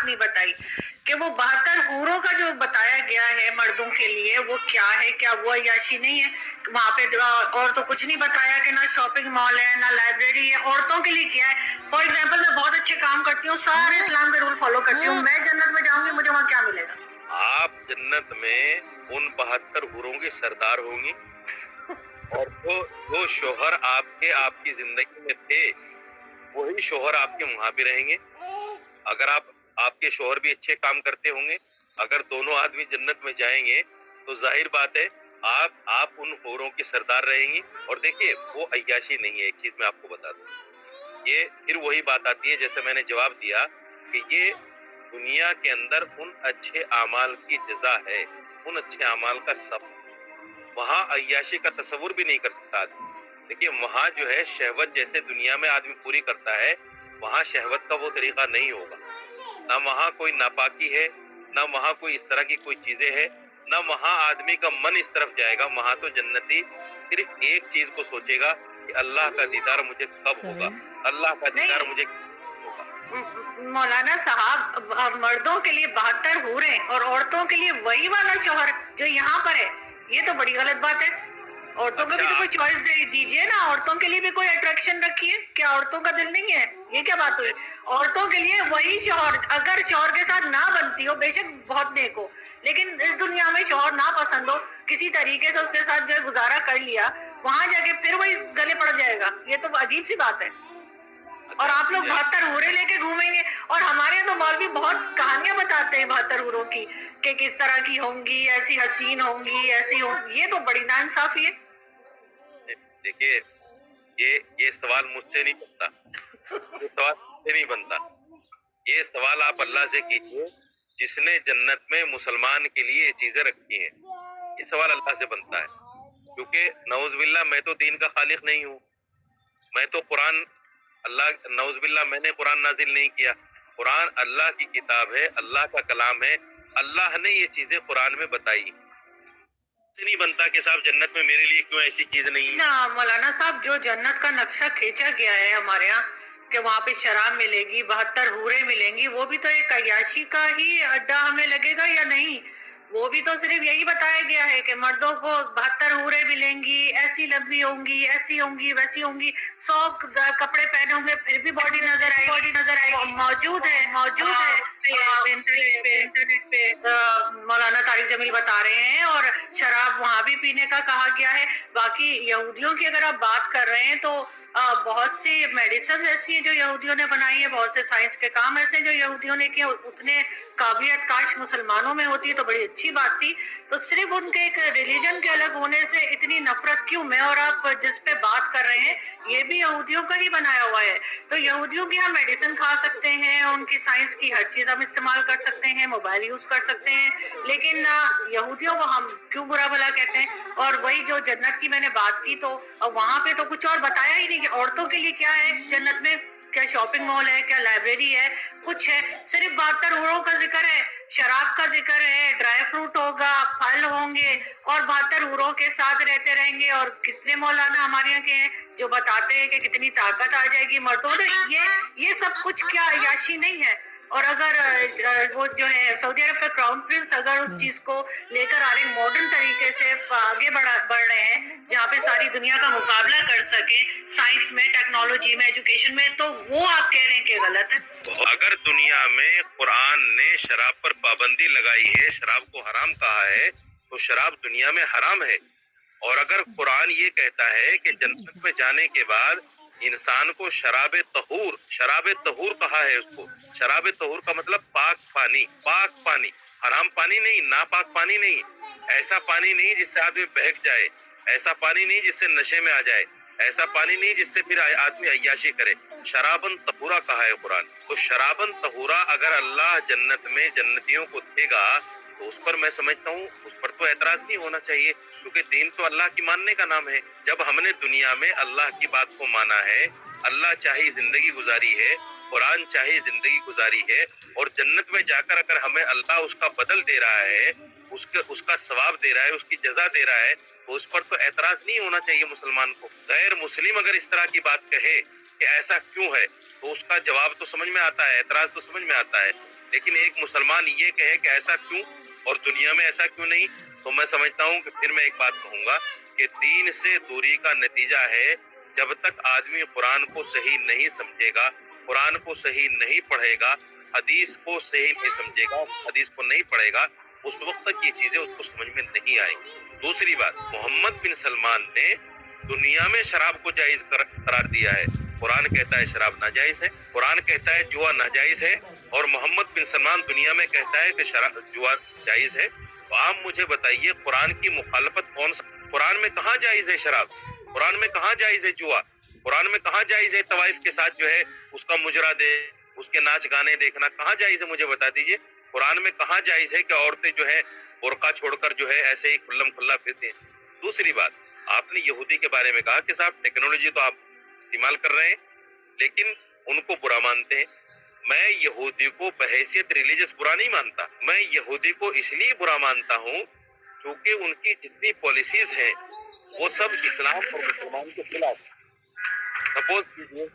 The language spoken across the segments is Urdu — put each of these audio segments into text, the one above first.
نہیں بتائی کہ وہ 72 حوروں کا جو بتایا گیا ہے مردوں کے لیے وہ کیا ہے، کیا وہ عیاشی نہیں ہے؟ وہاں پہ اور تو کچھ نہیں بتایا کہ نہ شاپنگ مال ہے نہ لائبریری ہے، عورتوں کے لیے کیا ہے؟ فار ایگزامپل میں بہت اچھے کام کرتی ہوں، سارے اسلام کے رول فالو کرتی ہوں، میں جنت میں جاؤں گی، مجھے وہاں کیا ملے گا؟ آپ جنت میں ان 72 حوروں کے سردار ہوں گی، اور جو شوہر آپ کی زندگی میں تھے وہی شوہر آپ کے وہاں بھی رہیں گے۔ اگر آپ کے شوہر بھی اچھے کام کرتے ہوں گے، اگر دونوں آدمی جنت میں جائیں گے تو ظاہر بات ہے آپ ان حوروں کے سردار رہیں گی۔ اور دیکھیے وہ عیاشی نہیں ہے، ایک چیز میں آپ کو بتا دوں، یہ پھر وہی بات آتی ہے جیسے میں نے جواب دیا کہ یہ دنیا کے اندر ان اچھے اعمال کی جزا ہے، ان اچھے اعمال کا سب، وہاں عیاشی کا تصور بھی نہیں کر سکتا آدمی۔ دیکھیے وہاں جو ہے شہوت جیسے دنیا میں آدمی پوری کرتا ہے، وہاں شہوت کا وہ طریقہ نہیں ہوگا، نہ وہاں کوئی ناپاکی ہے، نہ وہاں کوئی اس طرح کی کوئی چیزیں ہیں، نہ وہاں آدمی کا من اس طرف جائے گا۔ وہاں تو جنتی صرف ایک چیز کو سوچے گا کہ اللہ کا دیدار مجھے کب ہوگا، اللہ کا دیدار مجھے ہوگا۔ مولانا صاحب، مردوں کے لیے 72 حوریں اور عورتوں کے لیے وہی والا شوہر جو یہاں پر ہے، یہ تو بڑی غلط بات ہے۔ عورتوں کو بھی تو کوئی چوائس دیجیے نا، عورتوں کے لیے بھی کوئی اٹریکشن رکھیے، کیا عورتوں کا دل نہیں ہے؟ یہ کیا بات ہوئی؟ عورتوں کے لیے وہی شوہر، اگر شوہر کے ساتھ نہ بنتی ہو بے شک بہت نیک ہو، لیکن اس دنیا میں شوہر نہ پسند ہو، کسی طریقے سے اس کے ساتھ جو ہے گزارا کر لیا، وہاں جا کے پھر وہی گلے پڑ جائے گا، یہ تو عجیب سی بات ہے۔ اور آپ لوگ 72 حوریں لے کے گھومیں گے، اور ہمارے یہاں تو مولوی بہت کہانیاں بتاتے ہیں 72 حوروں کی کہ کس طرح کی ہوں گی، ایسی حسین ہوں گی، ایسی ہوں گی۔ یہ تو بڑی ناانصافی ہے۔ دیکھیے یہ سوال مجھ سے نہیں بنتا، یہ سوال مجھ سے نہیں بنتا، یہ سوال آپ اللہ سے کیجیے جس نے جنت میں مسلمان کے لیے یہ چیزیں رکھی ہیں، یہ سوال اللہ سے بنتا ہے، کیونکہ نعوذ باللہ میں تو دین کا خالق نہیں ہوں، میں تو قرآن اللہ نعوذ باللہ میں نے قرآن نازل نہیں کیا، قرآن اللہ کی کتاب ہے، اللہ کا کلام ہے، اللہ نے یہ چیزیں قرآن میں بتائی، نہیں بنتا کہ صاحب جنت میں میرے لیے کیوں ایسی چیز نہیں ہے۔ نا مولانا صاحب، جو جنت کا نقشہ کھینچا گیا ہے ہمارے یہاں کہ وہاں پہ شراب ملے گی، 72 حوریں ملیں گی، وہ بھی تو ایک عیاشی کا ہی اڈا ہمیں لگے گا یا نہیں؟ وہ بھی تو صرف یہی بتایا گیا ہے کہ مردوں کو 72 حوریں ملیں گی، ایسی لمبی ہوں گی، ایسی ہوں گی، ویسی ہوں گی، 100 کپڑے پہنے ہوں گے پھر بھی باڈی نظر آئے گی۔ موجود ہے انٹرنیٹ پہ مولانا طارق جمیل بتا رہے ہیں، اور شراب وہاں بھی پینے کا کہا گیا ہے۔ باقی یہودیوں کی اگر آپ بات کر رہے ہیں تو بہت سی میڈیسنز ایسی ہیں جو یہودیوں نے بنائی ہیں، بہت سے سائنس کے کام ایسے ہیں جو یہودیوں نے کیے، اتنے قابلیت کاش مسلمانوں میں ہوتی تو بڑی اچھی بات تھی۔ تو صرف ان کے ایک ریلیجن کے الگ ہونے سے اتنی نفرت کیوں؟ میں اور آپ جس پہ بات کر رہے ہیں یہ بھی یہودیوں کا ہی بنایا ہوا ہے۔ تو یہودیوں کی ہم میڈیسن کھا سکتے ہیں، ان کی سائنس کی ہر چیز ہم استعمال کر سکتے ہیں، موبائل یوز کر سکتے ہیں، لیکن یہودیوں کو ہم کیوں برا بھلا کہتے ہیں؟ اور وہی جو جنت کی میں نے بات کی تو وہاں پہ تو کچھ اور بتایا ہی نہیں کہ عورتوں کے لیے کیا ہے جنت میں، کیا شاپنگ مال ہے، کیا لائبریری ہے، کچھ ہے؟ صرف 72 حوروں کا ذکر ہے، شراب کا ذکر ہے، ڈرائی فروٹ ہوگا، پھل ہوں گے، اور 72 حوروں کے ساتھ رہتے رہیں گے۔ اور کتنے مولانا ہمارے یہاں کے ہیں جو بتاتے ہیں کہ کتنی طاقت آ جائے گی مردوں میں۔ یہ سب کچھ کیا عیاشی نہیں ہے؟ اور اگر وہ جو ہے سعودی عرب کا کراؤن پرنس اگر اس چیز کو لے کر آ رہے ہیں ماڈرن طریقے سے آگے بڑھ رہے ہیں جہاں پہ ساری دنیا کا مقابلہ کر سکیں سائنس میں، ٹیکنالوجی میں، ایجوکیشن میں، تو وہ آپ کہہ رہے ہیں کہ غلط ہے؟ اگر دنیا میں قرآن نے شراب پر پابندی لگائی ہے، شراب کو حرام کہا ہے، تو شراب دنیا میں حرام ہے۔ اور اگر قرآن یہ کہتا ہے کہ جنت میں جانے کے بعد انسان کو شراب طہور کہا ہے، اس کو شراب طہور کا مطلب پاک پانی، حرام پانی نہیں، ناپاک پانی نہیں، ایسا پانی نہیں جس سے آدمی بہک جائے، ایسا پانی نہیں جس سے نشے میں آ جائے، ایسا پانی نہیں جس سے پھر آدمی عیاشی کرے، شرابن طہورا کہا ہے قرآن۔ تو شرابن طہورا اگر اللہ جنت میں جنتیوں کو دے گا تو اس پر میں سمجھتا ہوں اس پر تو اعتراض نہیں ہونا چاہیے، کیونکہ دین تو اللہ کی ماننے کا نام ہے۔ جب ہم نے دنیا میں اللہ کی بات کو مانا ہے، اللہ چاہی زندگی گزاری ہے، قرآن چاہی زندگی گزاری ہے، اور جنت میں جا کر اگر ہمیں اللہ اس کا بدل دے رہا ہے، اس کا ثواب دے رہا ہے، اس کی جزا دے رہا ہے، تو اس پر تو اعتراض نہیں ہونا چاہیے مسلمان کو۔ غیر مسلم اگر اس طرح کی بات کہے کہ ایسا کیوں ہے، تو اس کا جواب تو سمجھ میں آتا ہے، اعتراض تو سمجھ میں آتا ہے، لیکن ایک مسلمان یہ کہے کہ ایسا کیوں اور دنیا میں ایسا کیوں نہیں، تو میں سمجھتا ہوں کہ پھر میں ایک بات کہوں گا کہ دین سے دوری کا نتیجہ ہے جب تک آدمی قرآن کو صحیح نہیں سمجھے گا، قرآن کو صحیح نہیں پڑھے گا، حدیث کو صحیح نہیں سمجھے گا، حدیث کو نہیں پڑھے گا، اس وقت تک یہ چیزیں اس کو سمجھ میں نہیں آئیں گی۔ دوسری بات، محمد بن سلمان نے دنیا میں شراب کو جائز قرار دیا ہے، قرآن کہتا ہے شراب ناجائز ہے، قرآن کہتا ہے جوا ناجائز ہے، اور محمد بن سلمان دنیا میں کہتا ہے کہ شراب جوا جائز ہے۔ تو آپ مجھے بتائیے قرآن کی مخالفت کون سا؟ قرآن میں کہاں جائز ہے شراب؟ قرآن میں کہاں جائز ہے جوا؟ قرآن میں کہاں جائز ہے طوائف کے ساتھ جو ہے اس کا مجرا دے، اس کے ناچ گانے دیکھنا کہاں جائز ہے؟ مجھے بتا دیجئے قرآن میں کہاں جائز ہے کہ عورتیں جو ہے برقع چھوڑ کر جو ہے ایسے ہی کھلم کھلا پھرتے ہیں؟ دوسری بات، آپ نے یہودی کے بارے میں کہا کہ صاحب ٹیکنالوجی تو آپ استعمال کر رہے ہیں لیکن ان کو برا مانتے ہیں۔ میں یہودی کو بحیثیت ریلیجس برا نہیں مانتا، میں یہودی کو اس لیے برا مانتا ہوں چونکہ ان کی جتنی پالیسیز ہیں وہ سب اسلام اور مسلمان کے خلاف۔ سپوز کیجیے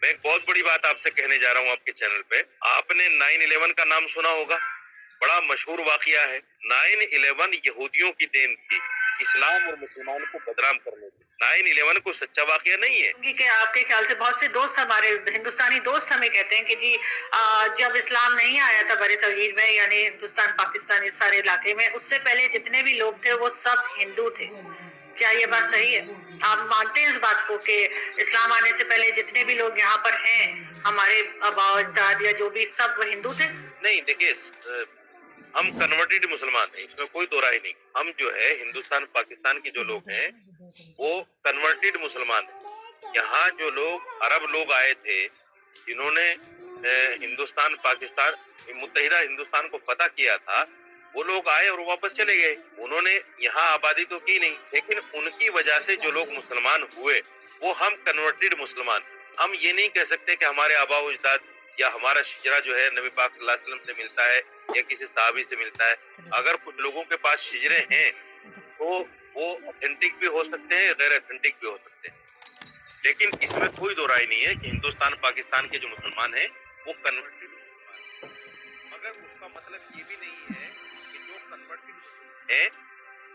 میں ایک بہت بڑی بات آپ سے کہنے جا رہا ہوں آپ کے چینل پہ، آپ نے 9/11 کا نام سنا ہوگا، بڑا مشہور واقعہ ہے۔ 9/11 یہودیوں کی دین تھی اسلام اور مسلمان کو بدنام کرنے کی۔ 9/11 کو سچا واقعہ نہیں ہے کہ آپ کے خیال سے بہت سے دوست ہمارے ہندوستانی دوست ہمیں کہتے ہیں کہ جی جب اسلام نہیں آیا تھا بر صغیر میں، یعنی ہندوستان پاکستان اس سارے علاقے میں، اس سے پہلے جتنے بھی لوگ تھے وہ سب ہندو تھے۔ کیا یہ بات صحیح ہے؟ آپ مانتے ہیں اس بات کو کہ اسلام آنے سے پہلے جتنے بھی لوگ یہاں پر ہیں ہمارے آباء و اجداد یا جو بھی سب وہ ہندو تھے؟ نہیں، دیکھیے ہم کنورٹیڈ مسلمان ہیں، اس میں کوئی دو رائے نہیں۔ ہم جو ہے ہندوستان پاکستان کے جو لوگ ہیں وہ کنورٹیڈ مسلمان ہیں۔ یہاں جو لوگ عرب لوگ آئے تھے جنہوں نے ہندوستان پاکستان متحدہ ہندوستان کو فتح کیا تھا، وہ لوگ آئے اور واپس چلے گئے، انہوں نے یہاں آبادی تو کی نہیں، لیکن ان کی وجہ سے جو لوگ مسلمان ہوئے وہ ہم کنورٹیڈ مسلمان۔ ہم یہ نہیں کہہ سکتے کہ ہمارے آباء و اجداد یا ہمارا شجرہ جو ہے نبی پاک صلی اللہ علیہ وسلم سے ملتا ہے یا کسی صحابی سے ملتا ہے۔ اگر کچھ لوگوں کے پاس شجرے ہیں تو وہ اوتھینٹک بھی ہو سکتے ہیں، غیر اوتھینٹک بھی ہو سکتے ہیں، لیکن اس میں کوئی دو رائے نہیں ہے کہ ہندوستان پاکستان کے جو مسلمان ہیں وہ کنورٹیڈ مسلمان ہیں۔ مگر اس کا مطلب یہ بھی نہیں ہے کہ جو کنورٹیڈ ہیں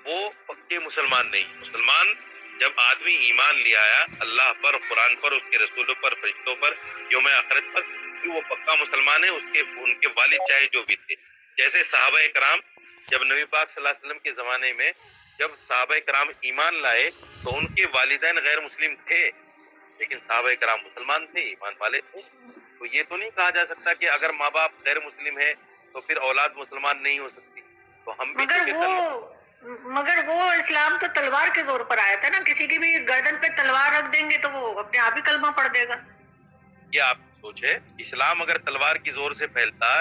وہ پکے مسلمان نہیں۔ مسلمان جب آدمی ایمان لے آیا اللہ پر، قرآن پر، اس کے رسولوں پر، فرشتوں پر، یوم آخرت پر، وہ پکا مسلمان ہے۔ ان کے والد چاہے جو بھی تھے، جیسے صحابہ کرام جب نبی پاک صلی اللہ علیہ وسلم کے زمانے میں جب صحابہ کرام ایمان لائے تو ان کے والدین غیر مسلم تھے لیکن صحابہ کرام مسلمان تھے، ایمان والے تھے۔ تو یہ تو نہیں کہا جا سکتا کہ اگر ماں باپ غیر مسلم ہے تو پھر اولاد مسلمان نہیں ہو سکتی۔ تو ہم بھی مگر وہ اسلام تو تلوار کے زور پر آیا تھا نا، کسی کی بھی گردن پہ تلوار رکھ دیں گے تو وہ اپنے آپ ہی کلمہ پڑھ دے گا۔ یہ آپ سوچے، اسلام اگر تلوار کی زور سے پھیلتا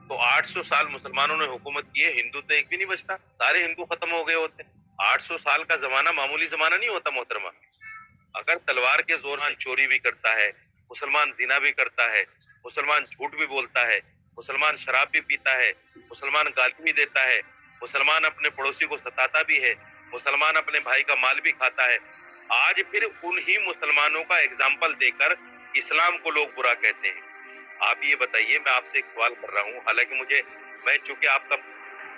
تو 800 سال مسلمانوں نے حکومت کی ہے، ہندو تو ایک بھی نہیں بچتا، سارے ہندو ختم ہو گئے ہوتے۔ 800 سال کا زمانہ معمولی زمانہ نہیں ہوتا محترمہ۔ اگر تلوار کے زور سے چوری بھی کرتا ہے، مسلمان زنا بھی کرتا ہے، مسلمان جھوٹ بھی بولتا ہے، مسلمان شراب بھی پیتا ہے، مسلمان گالی بھی دیتا ہے، مسلمان اپنے پڑوسی کو ستاتا بھی ہے، مسلمان اپنے بھائی کا مال بھی کھاتا ہے، آج پھر انہی مسلمانوں کا اگزامپل دے کر اسلام کو لوگ برا کہتے ہیں۔ آپ یہ بتائیے، میں آپ سے ایک سوال کر رہا ہوں، حالانکہ میں چونکہ آپ کا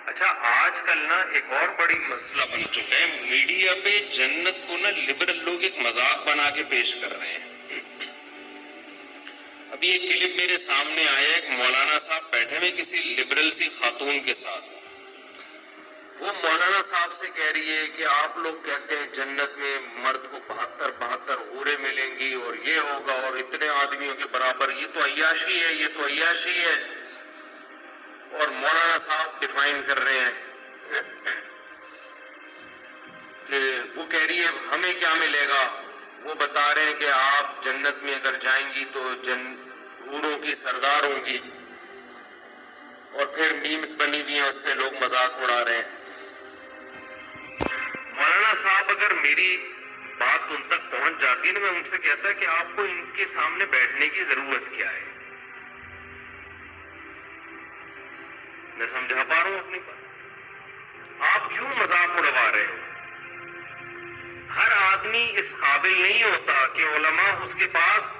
اچھا آج کل نا ایک اور بڑی مسئلہ بن چکا ہے، میڈیا پہ جنت کو نا لبرل لوگ ایک مذاق بنا کے پیش کر رہے ہیں۔ ابھی ایک کلپ میرے سامنے آیا، ایک مولانا صاحب بیٹھے ہوئے کسی لبرل سی خاتون کے ساتھ، وہ مولانا صاحب سے کہہ رہی ہے کہ آپ لوگ کہتے ہیں جنت میں مرد کو 72 حوریں ملیں گی اور یہ ہوگا اور اتنے آدمیوں کے برابر، یہ تو عیاشی ہے، یہ تو عیاشی ہے، اور مولانا صاحب ڈیفائن کر رہے ہیں کہ وہ کہہ رہی ہے ہمیں کیا ملے گا، وہ بتا رہے ہیں کہ آپ جنت میں اگر جائیں گی تو حوروں کی سردار ہوں گی، اور پھر میمز بنی ہوئی ہیں اس پہ لوگ مذاق اڑا رہے ہیں۔ مولانا صاحب اگر میری بات ان تک پہنچ جاتی ہے نا، میں ان سے کہتا کہ آپ کو ان کے سامنے بیٹھنے کی ضرورت کیا ہے؟ میں سمجھا پا رہا ہوں اپنی بات؟ آپ کیوں مذاق اڑوا رہے ہو؟ ہر آدمی اس قابل نہیں ہوتا کہ علماء اس کے پاس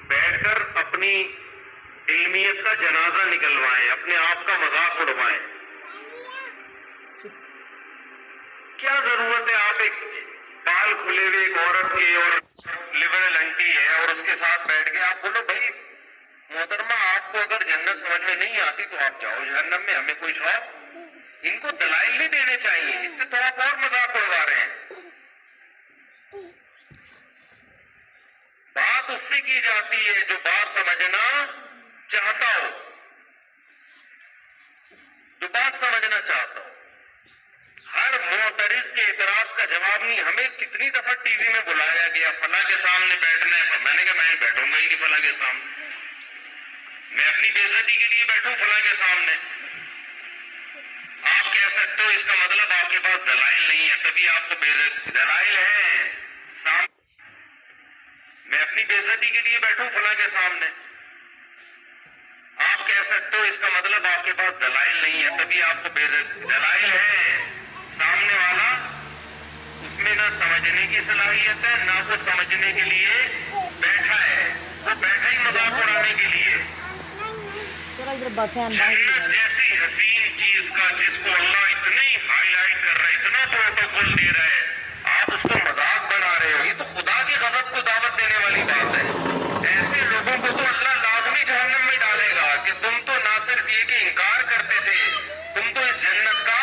بیٹھ کر اپنی علمیت کا جنازہ نکلوائیں، اپنے آپ کا مذاق اڑوائیں؟ کیا ضرورت ہے آپ ایک بال کھلے ہوئے ایک عورت کے اور لبرل انٹی ہے اور اس کے ساتھ بیٹھ کے آپ بولو بھائی محترمہ آپ کو اگر جنت سمجھ میں نہیں آتی تو آپ جاؤ جہنم میں، ہمیں کوئی شوق؟ ان کو دلائل نہیں دینے چاہیے، اس سے تھوڑا اور مذاق اڑوا رہے ہیں۔ بات اس سے کی جاتی ہے جو بات سمجھنا چاہتا ہو، جو بات سمجھنا چاہتا ہو۔ ہر معترض کے اعتراض کا جواب نہیں۔ ہمیں کتنی دفعہ ٹی وی میں بلایا گیا فلاں کے سامنے بیٹھنا ہے، میں نے کہا میں بیٹھوں گا ہی نہیں فلاں کے سامنے، میں اپنی بے عزتی کے لیے بیٹھوں فلاں کے سامنے؟ آپ کہہ سکتے ہو اس کا مطلب آپ کے پاس دلائل نہیں ہے تبھی آپ کو بے عزتی، دلائل ہے، میں اپنی بے عزتی کے لیے بیٹھوں فلاں کے سامنے؟ آپ کہہ سکتے ہو اس کا مطلب آپ کے پاس دلائل نہیں ہے تبھی آپ کو بے عزتی، دلائل ہے، سامنے والا اس میں نہ سمجھنے کی صلاحیت ہے نہ وہ سمجھنے کے لیے بیٹھا ہے، وہ بیٹھا ہی مذاق اڑانے کے لیے۔ جنت جیسی حسین چیز کا جس کو اللہ اتنی ہائی لائٹ کر رہا ہے، اتنا پروٹوکول دے رہا ہے، آپ اس کو مذاق بنا رہے ہو۔ یہ تو خدا کی غضب کو دعوت دینے والی بات ہے۔ ایسے لوگوں کو تو اللہ لازمی جہنم میں ڈالے گا کہ تم تو نہ صرف یہ کہ انکار کرتے تھے، تم تو اس جنت کا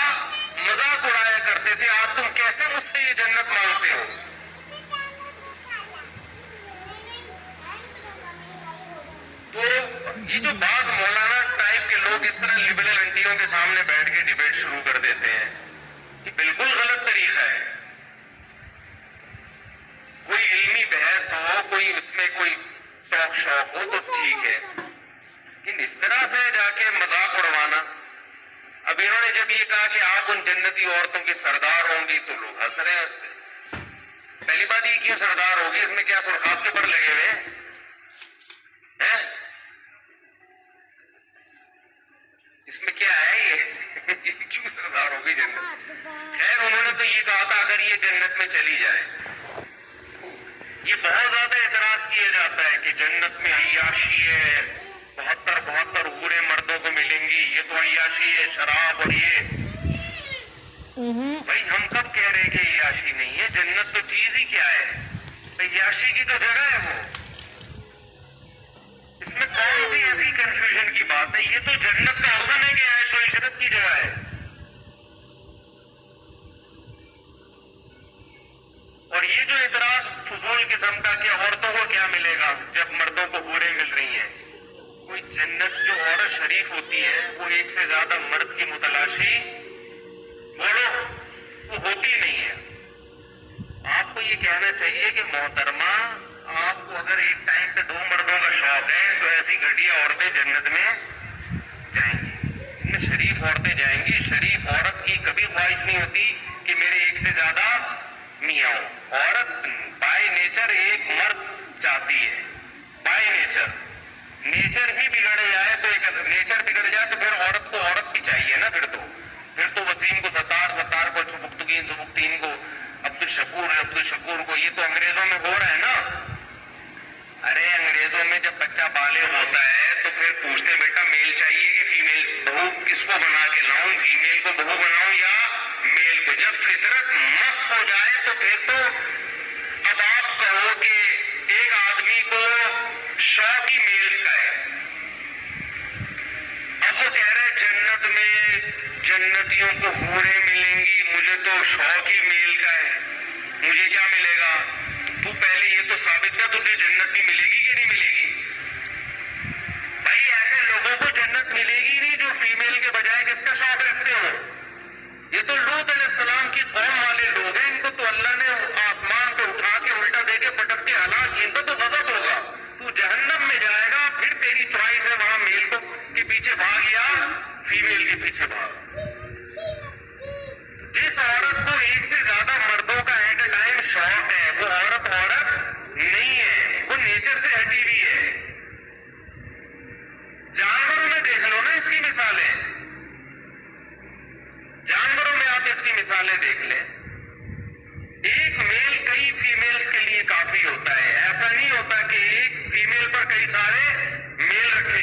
مذاق اڑایا کرتے تھے، آج تم کیسے مجھ سے یہ جنت مانگتے ہو؟ تو یہ جو بعض مولانا ٹائپ کے لوگ اس طرح لبرل انٹیوں کے سامنے بیٹھ کے ڈیبیٹ شروع کر دیتے ہیں، یہ بالکل غلط طریقہ ہے۔ کوئی علمی بحث ہو، کوئی اس میں کوئی ٹاک شاک ہو تو ٹھیک ہے، لیکن اس طرح سے جا کے مذاق اڑوانا۔ اب انہوں نے جب یہ کہا کہ آپ ان جنتی عورتوں کی سردار ہوں گی تو لوگ ہنس رہے ہیں اس پہ۔ پہلی بات یہ کیوں سردار ہوگی؟ اس میں کیا سرخاب کے پر لگے ہوئے ہیں؟ اس میں کیا ہے یہ کیوں سردار ہوگی جنت؟ خیر انہوں نے تو یہ کہا تھا اگر یہ جنت میں چلی جائے، یہ بہت زیادہ اعتراض کیا جاتا ہے کہ جنت میں عیاشی ہے، 72 حوریں مردوں کو ملیں گی، یہ تو عیاشی ہے، شراب اور یہ۔ بھائی ہم کب کہہ رہے ہیں کہ عیاشی نہیں ہے؟ جنت تو چیز ہی کیا ہے؟ عیاشی کی تو جگہ ہے وہ، اس میں کون سی ایسی کنفیوژن کی بات ہے؟ یہ تو جنت کا حسن ہے کہ عیش و عشرت کی جگہ ہے۔ اور یہ جو اعتراض فضول قسم کا کہ عورتوں کو کیا ملے گا جب مردوں کو حوریں مل رہی ہیں، کوئی جنت جو عورت شریف ہوتی ہے وہ ایک سے زیادہ مرد کی متلاشی بولو وہ ہوتی نہیں ہے۔ آپ کو یہ کہنا چاہیے کہ محترمہ آپ کو اگر ایک ٹائم پہ 2 مردوں کا شوق ہے تو ایسی گھٹیا عورتیں جنت میں جائیں گی، ان میں شریف عورتیں جائیں گی۔ شریف عورت کی کبھی خواہش نہیں ہوتی کہ میرے ایک سے زیادہ میاں ہو۔ عورت بائی نیچر ایک مرد چاہتی ہے، بائی نیچر۔ نیچر ہی بگڑ جائے تو نیچر بگڑ جائے تو پھر عورت کو عورت بھی چاہیے نا، پھر تو وسیم کو ستار کو، سبکتگین کو، عبدالشکور کو، یہ تو انگریزوں میں ہو رہا ہے نا۔ ارے انگریزوں میں جب بچہ بالغ ہوتا ہے تو پھر پوچھتے ہیں بیٹا میل چاہیے کہ فیمیل، بہو کس کو بنا کے لاؤں، فیمیل کو بہو بناؤں یا میل کو؟ جب فطرت مسخ ہو جائے تو پھر تو اب آپ کہو کہ ایک آدمی کو شوق ہی میلز کا ہے، اب وہ کہہ رہے جنت میں جنتیوں کو حوریں ملیں گی، مجھے تو شوق ہی میل کا ہے، مجھے کیا ملے گا؟ تو پہلے یہ تو ثابت کر تجھے جنت بھی ملے گی کہ نہیں ملے گی؟ بھائی ایسے لوگوں کو جنت ملے گی نہیں جو فیمیل کے بجائے کس کا شوق رکھتے ہو۔ یہ تو لوط علیہ السلام کی قوم والے لوگ ہیں، ان کو تو اللہ نے آسمان پہ اٹھا کے الٹا دے کے پٹک کے ہلاک، ان کو تو غضب ہوگا۔ تو جہنم میں جائے گا، پھر تیری چوائس ہے وہاں میل کو کے پیچھے بھاگ یا فیمیل کے پیچھے بھاگ۔ جس عورت کو ایک سے زیادہ مردوں کا ایٹ اے ٹائم شوق ہے وہ عورت نہیں ہے، وہ نیچر سے ہٹی ہوئی ہے۔ جانوروں میں دیکھ لو نا اس کی مثالیں، جانوروں میں آپ اس کی مثالیں دیکھ لیں، ایک میل کئی فیمیلز کے لیے کافی ہوتا ہے، ایسا نہیں ہوتا کہ ایک فیمیل پر کئی سارے میل رکھے